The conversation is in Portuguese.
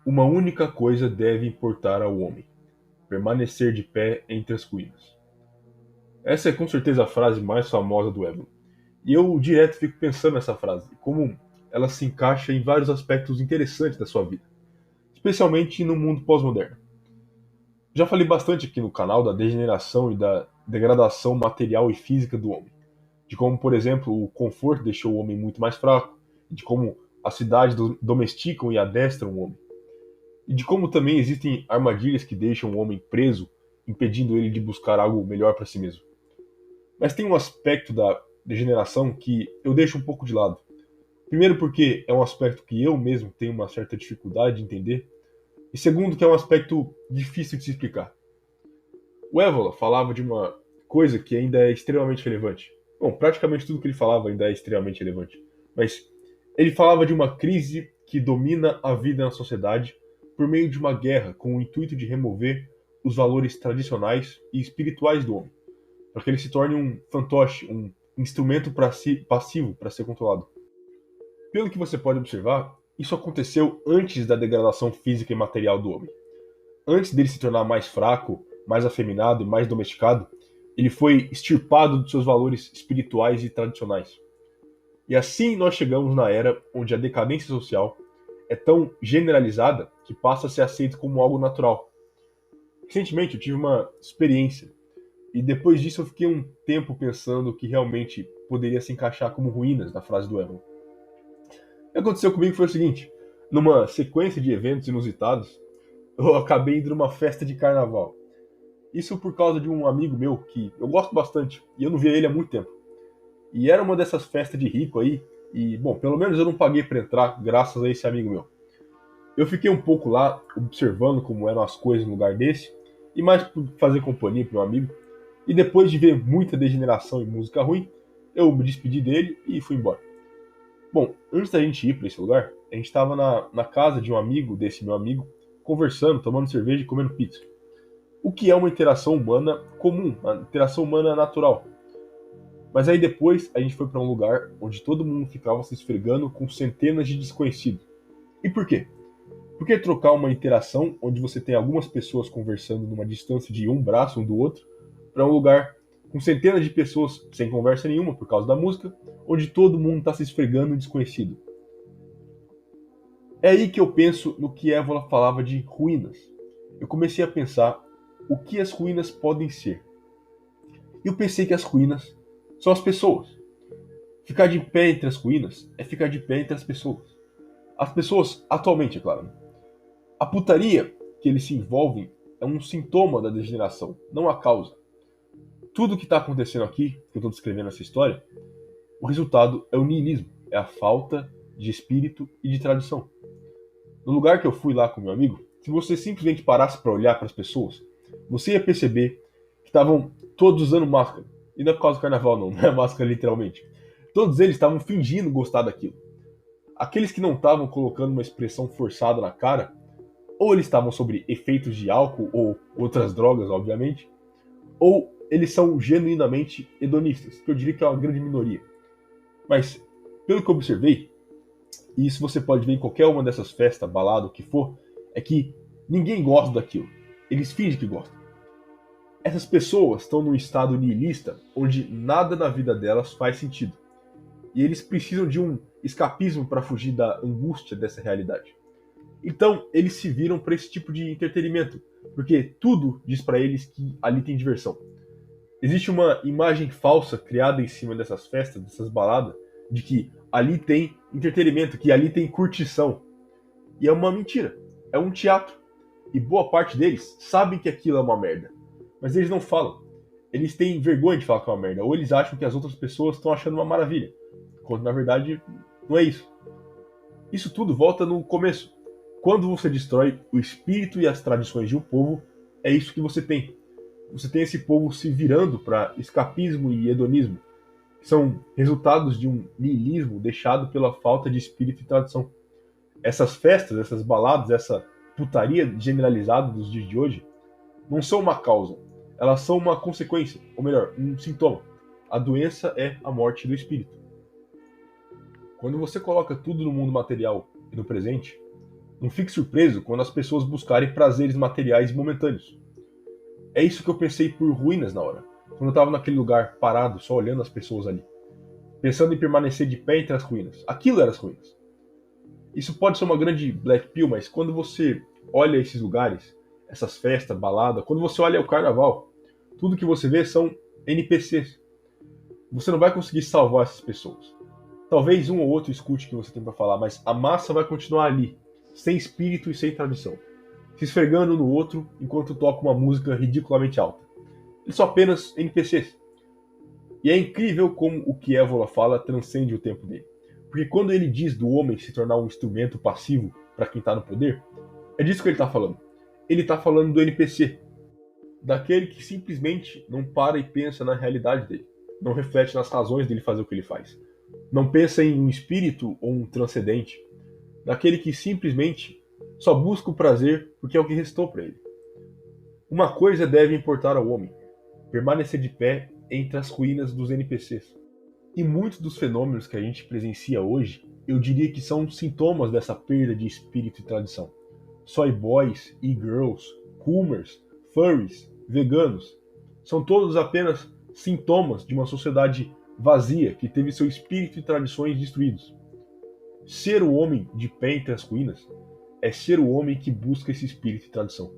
Uma única coisa deve importar ao homem: permanecer de pé entre as ruínas. Essa é com certeza a frase mais famosa do Evelyn. E eu direto fico pensando nessa frase, como ela se encaixa em vários aspectos interessantes da sua vida, especialmente no mundo pós-moderno. Já falei bastante aqui no canal da degeneração e da degradação material e física do homem, de como, por exemplo, o conforto deixou o homem muito mais fraco, de como as cidades domesticam e adestram o homem, e de como também existem armadilhas que deixam o homem preso, impedindo ele de buscar algo melhor para si mesmo. Mas tem um aspecto da degeneração que eu deixo um pouco de lado. Primeiro, porque é um aspecto que eu mesmo tenho uma certa dificuldade de entender, e segundo, que é um aspecto difícil de se explicar. O Évola falava de uma coisa que ainda é extremamente relevante. Bom, praticamente tudo que ele falava ainda é extremamente relevante. Mas ele falava de uma crise que domina a vida na sociedade por meio de uma guerra com o intuito de remover os valores tradicionais e espirituais do homem, para que ele se torne um fantoche, um instrumento passivo para ser controlado. Pelo que você pode observar, isso aconteceu antes da degradação física e material do homem. Antes dele se tornar mais fraco, mais afeminado e mais domesticado, ele foi extirpado dos seus valores espirituais e tradicionais. E assim nós chegamos na era onde a decadência social é tão generalizada que passa a ser aceito como algo natural. Recentemente eu tive uma experiência e depois disso eu fiquei um tempo pensando que realmente poderia se encaixar como ruínas na frase do Evan. O que aconteceu comigo foi o seguinte: numa sequência de eventos inusitados, eu acabei indo numa festa de carnaval. Isso por causa de um amigo meu que eu gosto bastante e eu não via ele há muito tempo. E era uma dessas festas de rico aí, e bom, pelo menos eu não paguei para entrar graças a esse amigo meu. Eu fiquei um pouco lá observando como eram as coisas no lugar desse, e mais por fazer companhia pro meu amigo. E depois de ver muita degeneração e música ruim, eu me despedi dele e fui embora. Bom, antes da gente ir para esse lugar, a gente estava na casa de um amigo desse meu amigo, conversando, tomando cerveja e comendo pizza. O que é uma interação humana comum, uma interação humana natural. Mas aí depois a gente foi para um lugar onde todo mundo ficava se esfregando com centenas de desconhecidos. E por quê? Por que trocar uma interação onde você tem algumas pessoas conversando numa distância de um braço um do outro para um lugar com centenas de pessoas sem conversa nenhuma por causa da música, onde todo mundo está se esfregando em desconhecido? É aí que eu penso no que Évola falava de ruínas. Eu comecei a pensar o que as ruínas podem ser. E eu pensei que as ruínas são as pessoas. Ficar de pé entre as ruínas é ficar de pé entre as pessoas. As pessoas, atualmente, é claro. Né? A putaria que eles se envolvem é um sintoma da degeneração, não a causa. Tudo que está acontecendo aqui, que eu estou descrevendo essa história, o resultado é o niilismo, é a falta de espírito e de tradição. No lugar que eu fui lá com meu amigo, se você simplesmente parasse para olhar para as pessoas, você ia perceber que estavam todos usando máscara. E não é por causa do carnaval, não, não é máscara literalmente. Todos eles estavam fingindo gostar daquilo. Aqueles que não estavam colocando uma expressão forçada na cara, ou eles estavam sob efeitos de álcool ou outras drogas, obviamente, ou eles são genuinamente hedonistas, que eu diria que é uma grande minoria. Mas, pelo que eu observei, e isso você pode ver em qualquer uma dessas festas, balada, o que for, é que ninguém gosta daquilo. Eles fingem que gostam. Essas pessoas estão num estado nihilista onde nada na vida delas faz sentido. E eles precisam de um escapismo para fugir da angústia dessa realidade. Então, eles se viram para esse tipo de entretenimento, porque tudo diz para eles que ali tem diversão. Existe uma imagem falsa criada em cima dessas festas, dessas baladas, de que ali tem entretenimento, que ali tem curtição. E é uma mentira. É um teatro. E boa parte deles sabem que aquilo é uma merda. Mas eles não falam. Eles têm vergonha de falar que é uma merda. Ou eles acham que as outras pessoas estão achando uma maravilha. Quando na verdade não é isso. Isso tudo volta no começo. Quando você destrói o espírito e as tradições de um povo, é isso que você tem. Você tem esse povo se virando para escapismo e hedonismo, que são resultados de um niilismo deixado pela falta de espírito e tradição. Essas festas, essas baladas, essa putaria generalizada dos dias de hoje, não são uma causa, elas são uma consequência, ou melhor, um sintoma. A doença é a morte do espírito. Quando você coloca tudo no mundo material e no presente, Não fique surpreso quando as pessoas buscarem prazeres materiais momentâneos. É isso que eu pensei por ruínas na hora, quando eu estava naquele lugar parado, só olhando as pessoas ali, pensando em permanecer de pé entre as ruínas. Aquilo eram as ruínas. Isso pode ser uma grande black pill, mas quando você olha esses lugares, essas festas, balada, quando você olha o carnaval, tudo que você vê são NPCs. Você não vai conseguir salvar essas pessoas. Talvez um ou outro escute o que você tem para falar, mas a massa vai continuar ali, sem espírito e sem tradição, se esfregando no outro enquanto toca uma música ridiculamente alta. Eles são apenas NPCs. E é incrível como o que Evola fala transcende o tempo dele. Porque quando ele diz do homem se tornar um instrumento passivo para quem está no poder, é disso que ele está falando. Ele está falando do NPC, daquele que simplesmente não para e pensa na realidade dele, não reflete nas razões dele fazer o que ele faz, não pensa em um espírito ou um transcendente, daquele que simplesmente só busca o prazer porque é o que restou para ele. Uma coisa deve importar ao homem: permanecer de pé entre as ruínas dos NPCs. E muitos dos fenômenos que a gente presencia hoje, eu diria que são sintomas dessa perda de espírito e tradição. Soy boys, e-girls, coomers, furries, veganos, são todos apenas sintomas de uma sociedade vazia que teve seu espírito e tradições destruídos. Ser o homem de pé entre as ruínas é ser o homem que busca esse espírito e tradição.